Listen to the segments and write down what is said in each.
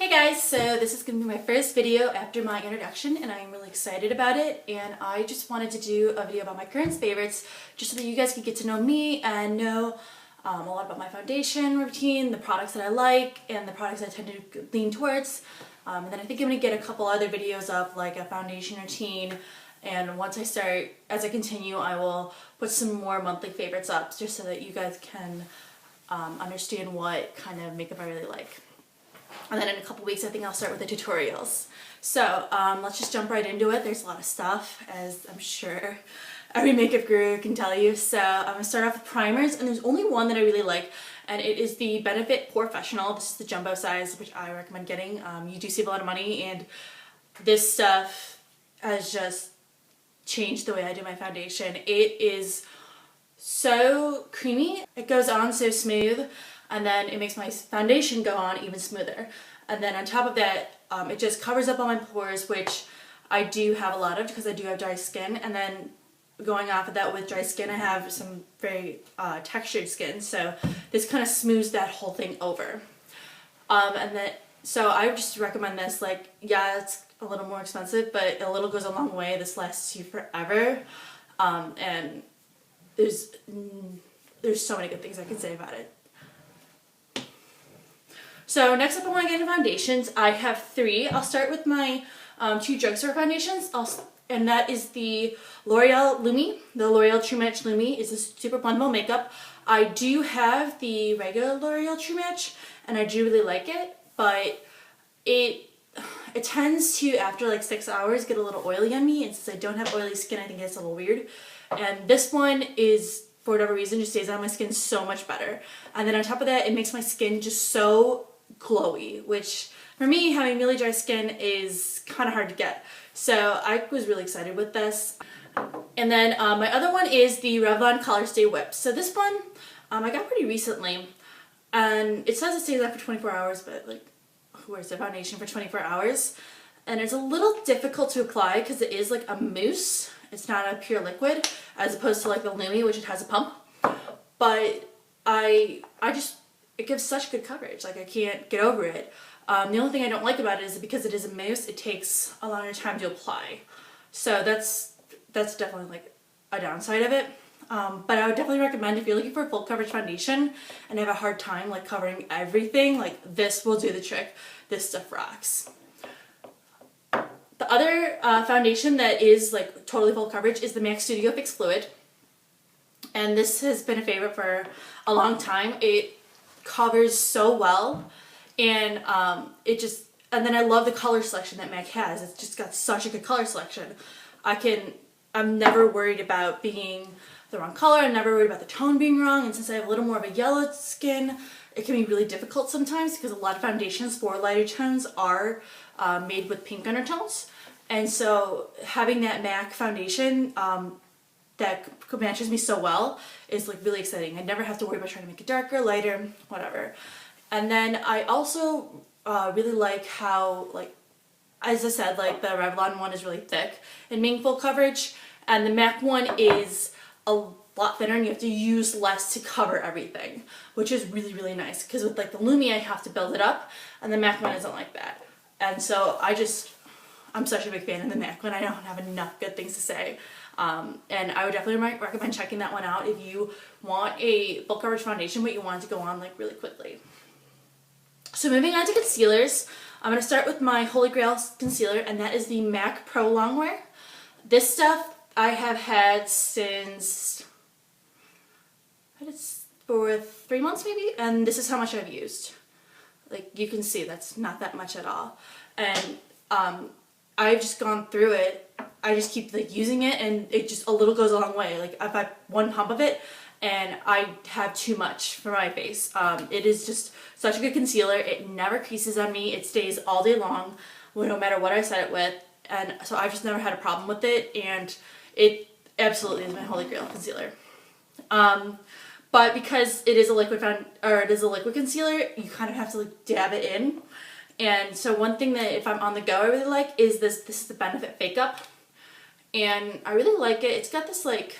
Hey guys, so this is going to be my first video after my introduction and I'm really excited about it, and I just wanted to do a video about my current favorites just so that you guys can get to know me and know a lot about my foundation routine, the products that I like, and the products I tend to lean towards. And then I think I'm going to get a couple other videos up like a foundation routine, and once I start, as I continue, I will put some more monthly favorites up just so that you guys can understand what kind of makeup I really like. And then in a couple weeks I think I'll start with the tutorials. So let's just jump right into it. There's a lot of stuff, as I'm sure every makeup guru can tell you. So I'm going to start off with primers, and there's only one that I really like, and it is the Benefit Porefessional. This is the jumbo size, which I recommend getting. You do save a lot of money, and this stuff has just changed the way I do my foundation. It is so creamy. It goes on so smooth, and then it makes my foundation go on even smoother. And then on top of that, it just covers up all my pores, which I do have a lot of because I do have dry skin. And then going off of that, with dry skin, I have some very textured skin, so this kind of smooths that whole thing over. So I would just recommend this. Like, yeah, it's a little more expensive, but a little goes a long way. This lasts you forever, and there's so many good things I can say about it. So next up I want to get into foundations. I have three. I'll start with my two drugstore foundations, and that is the L'Oreal Lumi. The L'Oreal True Match Lumi is a super blendable makeup. I do have the regular L'Oreal True Match, and I do really like it, but it tends to, after like 6 hours, get a little oily on me, and since I don't have oily skin, I think it's a little weird. And this one is, for whatever reason, just stays on my skin so much better. And then on top of that, it makes my skin just so glowy, which for me, having really dry skin is kind of hard to get. So I was really excited with this. And then my other one is the Revlon ColorStay Whip. So this one I got pretty recently, and it says it stays on for 24 hours, but like, who wears a foundation for 24 hours? And it's a little difficult to apply because it is like a mousse. It's not a pure liquid, as opposed to like the Lumi, which it has a pump. But it gives such good coverage. Like, I can't get over it. The only thing I don't like about it is that because it is a mousse, it takes a longer time to apply. So that's definitely like a downside of it. But I would definitely recommend, if you're looking for a full coverage foundation and have a hard time like covering everything, like this will do the trick. This stuff rocks. The other foundation that is like totally full coverage is the MAC Studio Fix Fluid. And this has been a favorite for a long time. It covers so well, and and then I love the color selection that MAC has. It's just got such a good color selection. I'm never worried about being the wrong color. I'm never worried about the tone being wrong, and since I have a little more of a yellow skin, it can be really difficult sometimes because a lot of foundations for lighter tones are made with pink undertones. And so having that MAC foundation that matches me so well is like really exciting. I never have to worry about trying to make it darker, lighter, whatever. And then I also really like how, like, as I said, like the Revlon one is really thick and being full coverage, and the MAC one is a lot thinner and you have to use less to cover everything, which is really, really nice, because with like the Lumi I have to build it up, and the MAC one isn't like that. And so I'm such a big fan of the MAC one. I don't have enough good things to say. And I would definitely recommend checking that one out if you want a full coverage foundation but you want it to go on like really quickly. So moving on to concealers, I'm going to start with my Holy Grail concealer, and that is the MAC Prolongwear. This stuff I have had since, for 3 months maybe, and this is how much I've used. Like, you can see that's not that much at all. And I've just gone through it. I just keep like using it, and it just a little goes a long way. Like, I've had one pump of it and I have too much for my face. It is just such a good concealer. It never creases on me. It stays all day long, no matter what I set it with. And so I've just never had a problem with it, and it absolutely is my Holy Grail concealer. But because it is a liquid concealer, you kind of have to like dab it in. And so one thing that if I'm on the go I really like is this. This is the Benefit Fake Up, and I really like it. It's got this like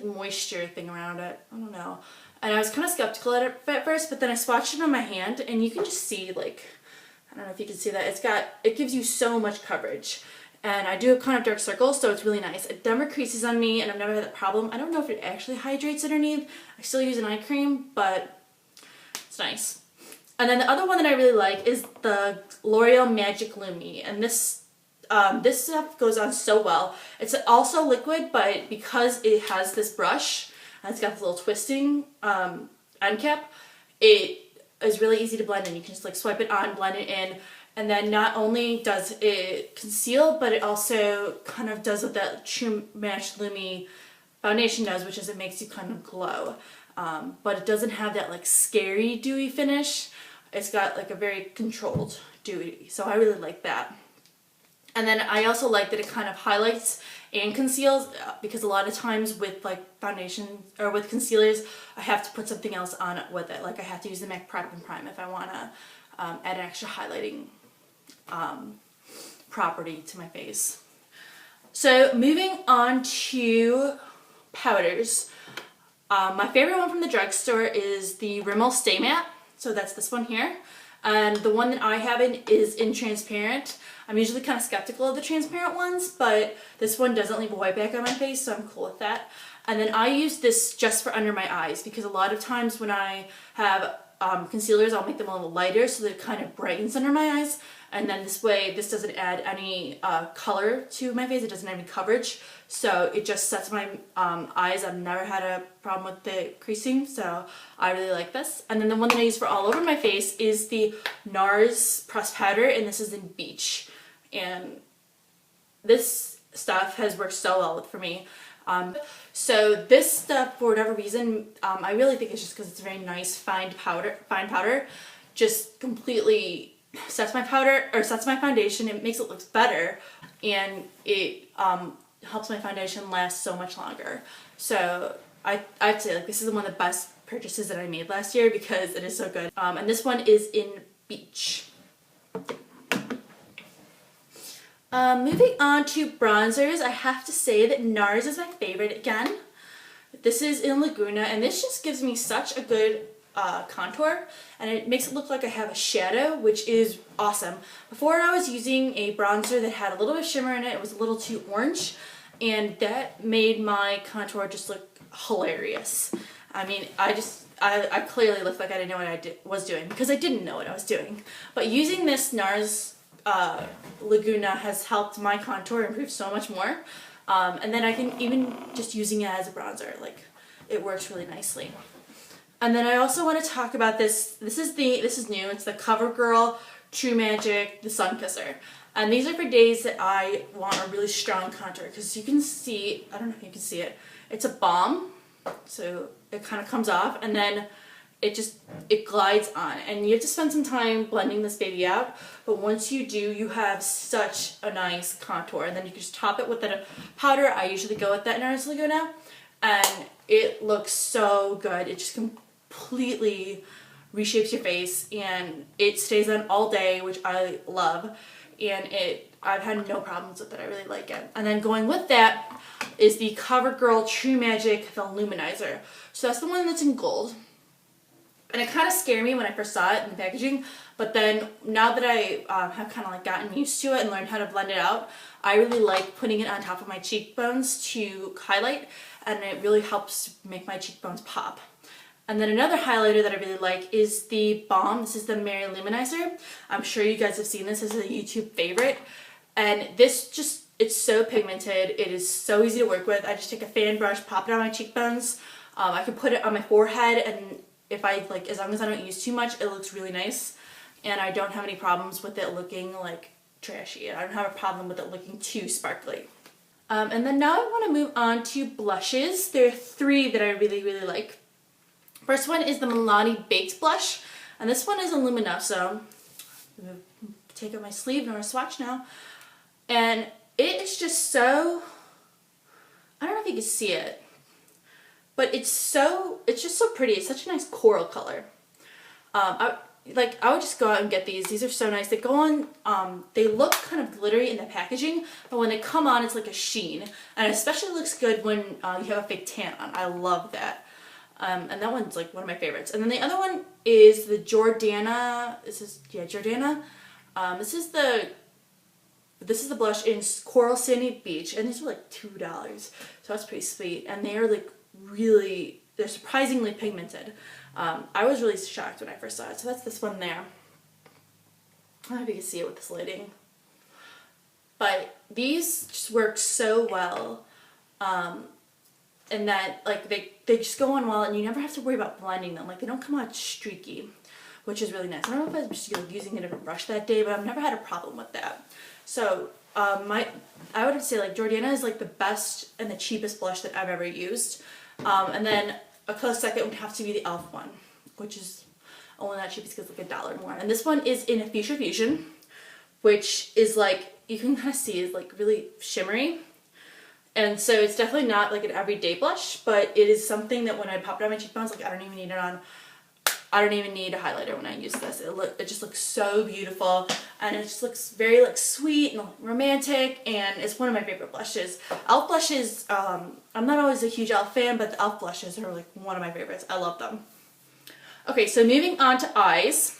moisture thing around it. I don't know. And I was kind of skeptical at first, but then I swatched it on my hand, and you can just see, like, I don't know if you can see that, it gives you so much coverage. And I do have kind of dark circles, so it's really nice. It never creases on me, and I've never had that problem. I don't know if it actually hydrates underneath. I still use an eye cream, but it's nice. And then the other one that I really like is the L'Oreal Magic Lumi, and this stuff goes on so well. It's also liquid, but because it has this brush, and it's got this little twisting end cap, it is really easy to blend in. You can just like swipe it on, blend it in, and then not only does it conceal, but it also kind of does what that True Match Lumi foundation does, which is it makes you kind of glow. But it doesn't have that like scary dewy finish. It's got like a very controlled dewy, so I really like that. And then I also like that it kind of highlights and conceals, because a lot of times with like foundation or with concealers, I have to put something else on it with it. Like I have to use the MAC Prep and Prime if I want to add an extra highlighting property to my face. So moving on to powders. My favorite one from the drugstore is the Rimmel Stay Matte. So that's this one here. And the one that I have is in transparent. I'm usually kind of skeptical of the transparent ones, but this one doesn't leave a white back on my face, so I'm cool with that. And then I use this just for under my eyes, because a lot of times when I have concealers, I'll make them a little lighter so that it kind of brightens under my eyes. And then this way, this doesn't add any color to my face. It doesn't have any coverage. So it just sets my eyes. I've never had a problem with the creasing, so I really like this. And then the one that I use for all over my face is the NARS pressed powder, and this is in Beach. And this stuff has worked so well for me. So this stuff, for whatever reason, I really think it's just because it's a very nice fine powder, just completely sets my powder, or sets my foundation. It makes it look better, and it helps my foundation last so much longer. So I'd say like this is one of the best purchases that I made last year because it is so good. And this one is in Beach. Moving on to bronzers, I have to say that NARS is my favorite again. This is in Laguna, and this just gives me such a good contour, and it makes it look like I have a shadow, which is awesome. Before I was using a bronzer that had a little bit of shimmer in it. It was a little too orange, and that made my contour just look hilarious. I mean, I clearly looked like I didn't know what I was doing, because I didn't know what I was doing. But using this NARS Laguna has helped my contour improve so much more. And then I can even just using it as a bronzer, like it works really nicely. And then I also want to talk about this. This is new. It's the CoverGirl True Magic the Sunkisser. And these are for days that I want a really strong contour, because you can see, I don't know if you can see it, it's a balm, so it kind of comes off, and then it glides on, and you have to spend some time blending this baby out, but once you do, you have such a nice contour. And then you can just top it with a powder. I usually go with that NARS Laguna, and it looks so good. It just completely reshapes your face, and it stays on all day, which I love, and I've had no problems with it. I really like it. And then going with that is the CoverGirl True Magic the Luminizer. So that's the one that's in gold. And it kind of scared me when I first saw it in the packaging, but then now that I have kind of like gotten used to it and learned how to blend it out, I really like putting it on top of my cheekbones to highlight, and it really helps make my cheekbones pop. And then another highlighter that I really like is the Balm. This is the Mary-Lou Manizer. I'm sure you guys have seen this. This is a YouTube favorite. And this just, it's so pigmented. It is so easy to work with. I just take a fan brush, pop it on my cheekbones. I can put it on my forehead, and if I like, as long as I don't use too much, it looks really nice. And I don't have any problems with it looking like trashy. I don't have a problem with it looking too sparkly. And then now I want to move on to blushes. There are three that I really, really like. First one is the Milani Baked Blush, and this one is a Luminoso. I'm going to take out my sleeve and swatch now. And it is just so, I don't know if you can see it, but it's just so pretty. It's such a nice coral color. I would just go out and get these. These are so nice. They go on, they look kind of glittery in the packaging, but when they come on, it's like a sheen. And it especially looks good when you have a fake tan on. I love that. And that one's like one of my favorites. And then the other one is the Jordana. Jordana. This is the blush in Coral Sandy Beach, and these are like $2, so that's pretty sweet. And they are like they're surprisingly pigmented. I was really shocked when I first saw it. So that's this one there. I don't know if you can see it with this lighting, but these just work so well. And that like they just go on well, and you never have to worry about blending them. Like they don't come out streaky, which is really nice. I don't know if I was just like using a different brush that day, but I've never had a problem with that. So I would say like Jordana is like the best and the cheapest blush that I've ever used. And then a close second would have to be the e.l.f. one, which is only that cheap because it's like $1 more. And this one is in a Fuchsia Fusion, which is like, you can kind of see is like really shimmery. And so it's definitely not like an everyday blush, but it is something that when I pop it on my cheekbones, like I don't even need it on. I don't even need a highlighter when I use this. It just looks so beautiful, and it just looks very like sweet and romantic, and it's one of my favorite blushes. e.l.f. blushes, I'm not always a huge e.l.f. fan, but the e.l.f. blushes are like one of my favorites. I love them. Okay, so moving on to eyes.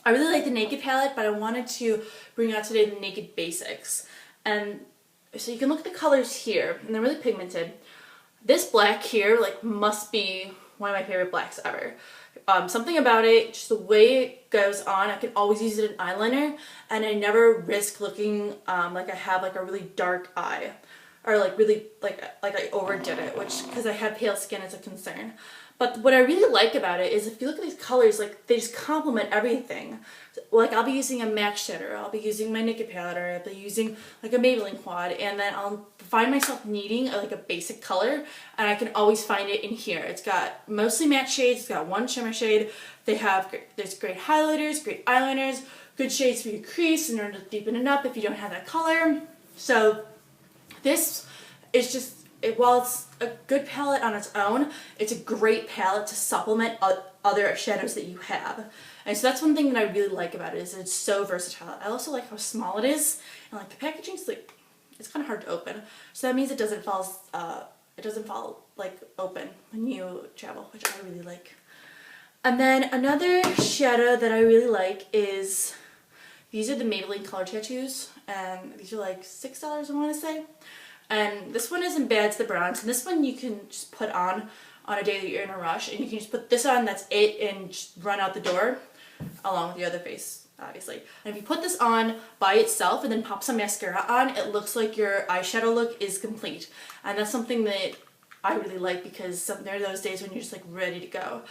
I really like the Naked palette, but I wanted to bring out today the Naked Basics. And so you can look at the colors here, and they're really pigmented. This black here like must be one of my favorite blacks ever. Something about it, just the way it goes on, I can always use it in eyeliner, and I never risk looking like I have like a really dark eye, or like really like I overdid it, which because I have pale skin is a concern. But what I really like about it is if you look at these colors, like they just complement everything. Like I'll be using a MAC shader, I'll be using my Naked palette, or I'll be using like a Maybelline quad, and then I'll find myself needing like a basic color, and I can always find it in here. It's got mostly matte shades, it's got one shimmer shade. There's great highlighters, great eyeliners, good shades for your crease in order to deepen it up if you don't have that color. So this is just, while it's a good palette on its own, it's a great palette to supplement other shadows that you have. And so that's one thing that I really like about it, is it's so versatile. I also like how small it is, and like the packaging's like, it's kind of hard to open. So that means it doesn't fall like open when you travel, which I really like. And then another shadow that I really like is, these are the Maybelline Color Tattoos, and these are like $6 I want to say. And this one isn't bad, it's the bronze, and this one you can just put on a day that you're in a rush, and you can just put this on, that's it, and just run out the door, along with the other face, obviously. And if you put this on by itself and then pop some mascara on, it looks like your eyeshadow look is complete. And that's something that I really like, because there are those days when you're just like ready to go.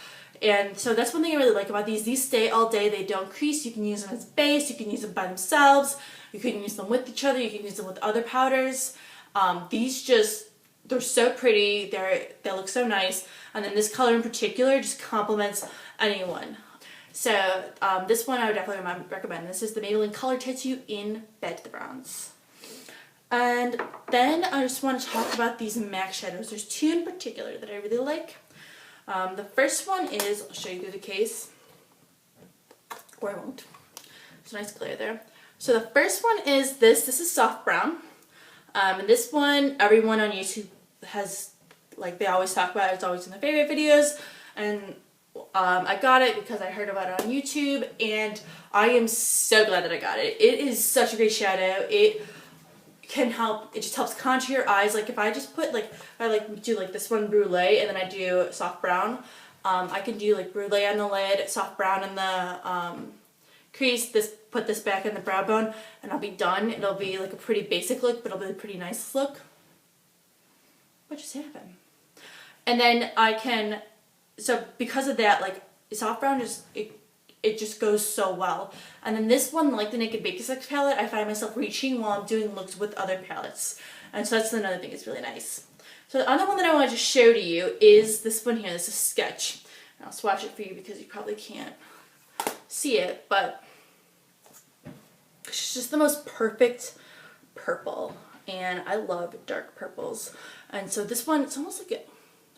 And so that's one thing I really like about these. These stay all day, they don't crease, you can use them as base, you can use them by themselves, you can use them with each other, you can use them with other powders. These just, they're so pretty, they look so nice, and then this color in particular just complements anyone. So this one I would definitely recommend. This is the Maybelline Color Tattoo in Bed the Bronze. And then I just want to talk about these MAC shadows. There's two in particular that I really like. The first one is, I'll show you through the case, or I won't. There's a nice glare there. So the first one is this is soft brown. And this one, everyone on YouTube has, like, they always talk about it. It's always in their favorite videos. And I got it because I heard about it on YouTube, and I am so glad that I got it. It is such a great shadow. It can help, it just helps contour your eyes. Like if I just put like, I do like this one brulee, and then I do soft brown. I can do like brulee on the lid, soft brown in the crease, put this back in the brow bone, and I'll be done. It'll be like a pretty basic look, but it'll be a pretty nice look. What just happened? And then I can, so because of that, like soft brown just, it just goes so well. And then this one, like the Naked Basics palette, I find myself reaching while I'm doing looks with other palettes. And so that's another thing, it's really nice. So the other one that I want to just show to you is this one here. This is Sketch. And I'll swatch it for you because you probably can't see it, but it's just the most perfect purple, and I love dark purples. And so this one, it's almost like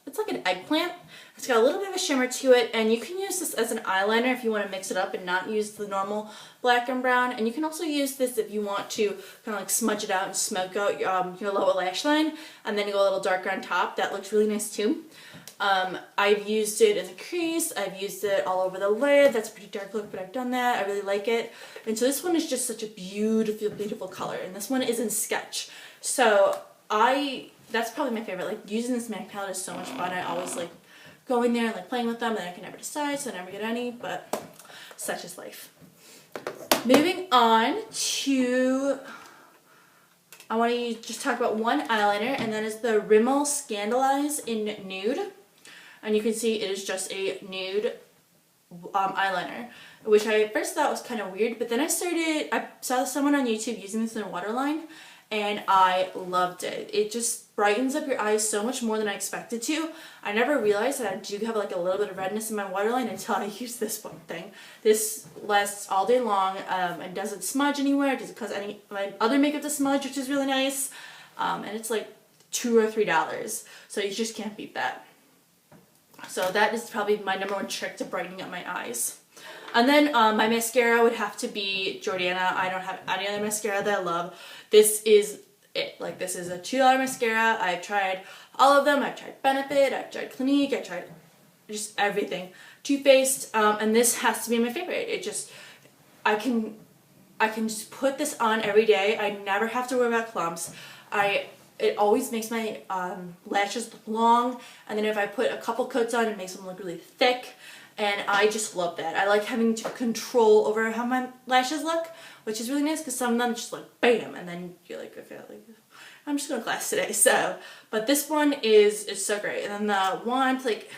it's like an eggplant. It's got a little bit of a shimmer to it, and you can use this as an eyeliner if you want to mix it up and not use the normal black and brown. And you can also use this if you want to kind of like smudge it out and smoke out your lower lash line, and then you go a little darker on top. That looks really nice too. I've used it in the crease, I've used it all over the lid. That's a pretty dark look, but I've done that. I really like it. And so this one is just such a beautiful, beautiful color. And this one is in Sketch. So that's probably my favorite. Like, using this MAC palette is so much fun. I always like going there and like playing with them, and I can never decide, so I never get any, but such is life. Moving on to, I want to just talk about one eyeliner, and that is the Rimmel Scandaleyes in Nude. And you can see it is just a nude eyeliner, which I at first thought was kind of weird, but then I saw someone on YouTube using this in a waterline, and I loved it. It just brightens up your eyes so much more than I expected to. I never realized that I do have like a little bit of redness in my waterline until I use this one thing. This lasts all day long and doesn't smudge anywhere. It doesn't cause any my other makeup to smudge, which is really nice. And it's like $2 or $3, so you just can't beat that. So that is probably my number one trick to brightening up my eyes. And then my mascara would have to be Jordana. I don't have any other mascara that I love. This is it. Like, this is a $2 mascara. I've tried all of them. I've tried Benefit, I've tried Clinique, I've tried just everything. Too Faced, and this has to be my favorite. It just, I can just put this on every day. I never have to worry about clumps. It always makes my lashes look long, and then if I put a couple coats on, it makes them look really thick. And I just love that. I like having to control over how my lashes look, which is really nice because some of them just like bam, and then you're like, okay, like, I'm just going to class today. So, but this one is so great. And then the wand, like,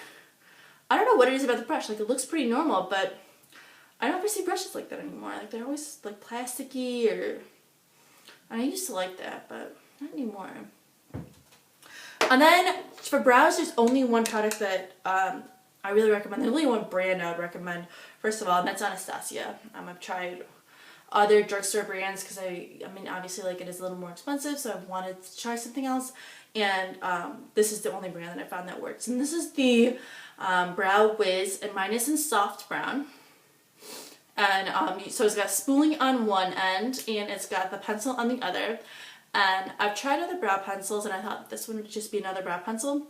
I don't know what it is about the brush. Like, it looks pretty normal, but I don't ever see brushes like that anymore. Like, they're always like plasticky, or I used to like that, but not anymore. And then for brows, there's only one product that I really recommend. There's only one brand I would recommend, first of all, and that's Anastasia. I've tried other drugstore brands because I mean, obviously, like, it is a little more expensive, so I wanted to try something else. And this is the only brand that I found that works. And this is the Brow Wiz, and mine is in soft brown. And so it's got spooling on one end, and it's got the pencil on the other. And I've tried other brow pencils, and I thought this one would just be another brow pencil.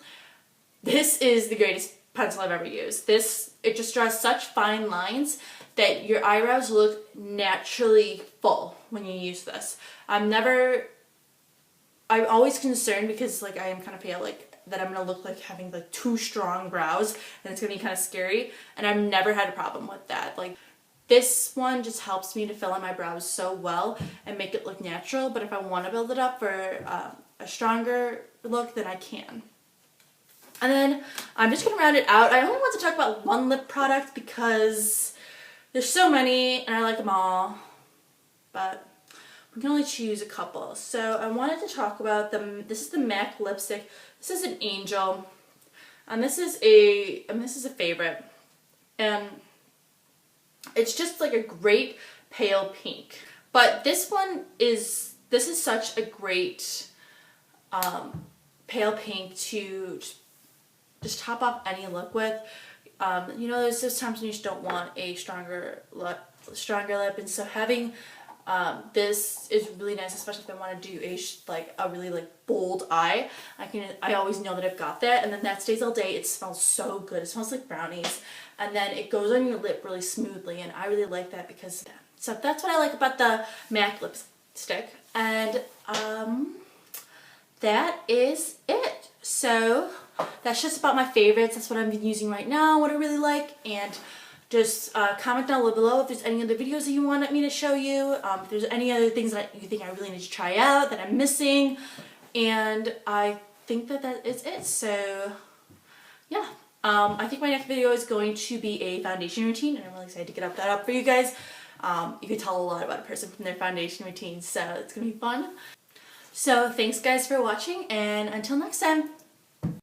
This is the greatest pencil I've ever used. It just draws such fine lines that your eyebrows look naturally full when you use this. I'm always concerned because, like, I am kind of pale, like, that I'm going to look like having like too strong brows, and it's going to be kind of scary, and I've never had a problem with that. Like, this one just helps me to fill in my brows so well and make it look natural, but if I want to build it up for a stronger look, then I can. And then I'm just going to round it out. I only want to talk about one lip product because there's so many and I like them all, but we can only choose a couple. So I wanted to talk about this is the MAC lipstick. This is an Angel, and this is a favorite, and it's just like a great pale pink. But this is such a great pale pink to just top off any look with. You know, there's those times when you just don't want a stronger lip, and so having this is really nice, especially if I want to do a really like bold eye. I always know that I've got that, and then that stays all day. It smells so good. It smells like brownies, and then it goes on your lip really smoothly, and I really like that because so that's what I like about the MAC lipstick. And that is it. So that's just about my favorites. That's what I'm using right now, what I really like, and just comment down below if there's any other videos that you want me to show you, if there's any other things that you think I really need to try out that I'm missing, and I think that is it. So yeah, I think my next video is going to be a foundation routine, and I'm really excited to get that up for you guys. You can tell a lot about a person from their foundation routine, so it's gonna be fun. So thanks guys for watching, and until next time.